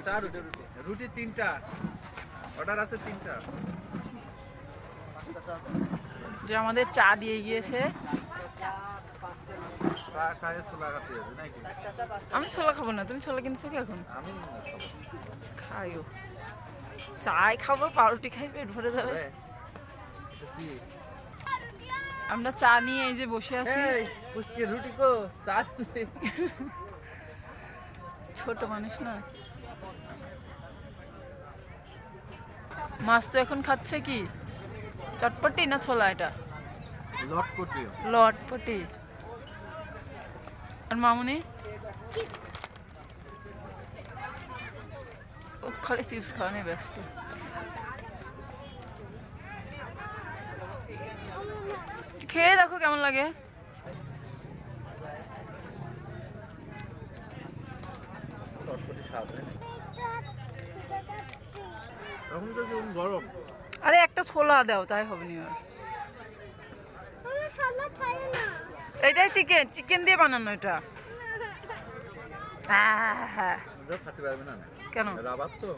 চা রুটি রুটি রুটি 3টা অর্ডার আছে 3টা যে আমাদের চা দিয়ে গিয়েছে। চা খায় ছোলা খাতে হবে নাকি? আমি ছোলা খাবো না, তুমি ছোলা কিনছো কি এখন? আমি খাইও, চাই খাবো, পাউরুটি খাই, পেট ভরে যাবে। আমরা চা নিয়ে এই যে বসে আছি। পুচকে রুটি কো চা ছোট মানুষ না। মাছ তো এখন খাচ্ছে কি চটপটি না ছোলা? এটা লটপটি। লটপটি। আর মামুনি ও খালি চিপস খাওয়া নিয়ে ব্যস্ত। খেয়ে দেখো কেমন লাগে। লটপটি স্বাদ এখন তো গরম। আরে একটা ছোলা দাও, তাই হবে নি। এটাই চিকেন, চিকেন দিয়ে বানানো এটা। হ্যাঁ খেতে পারবে না কেন? রাবার তো।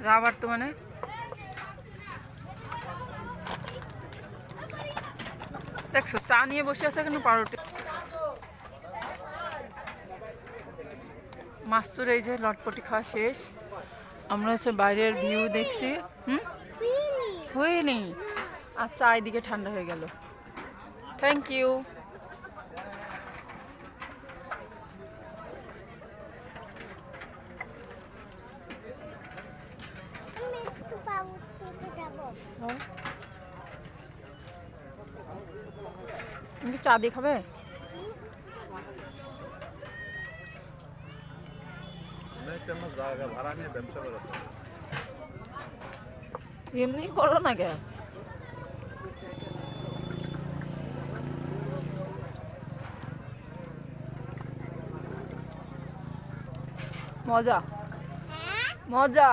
রাবার তো মানে দেখছো চা নিয়ে বসে আছে এখানে পাউরুটি। মাস্তুর এই যে লটপটি খাওয়া শেষ। আমরা হচ্ছে বাইরের ভিউ দেখছি। হয়নি। আর চা এদিকে ঠান্ডা হয়ে গেল। Thank you. তুমি কি চা দিয়ে খাবে? এমনি করো না কে? মজা মজা।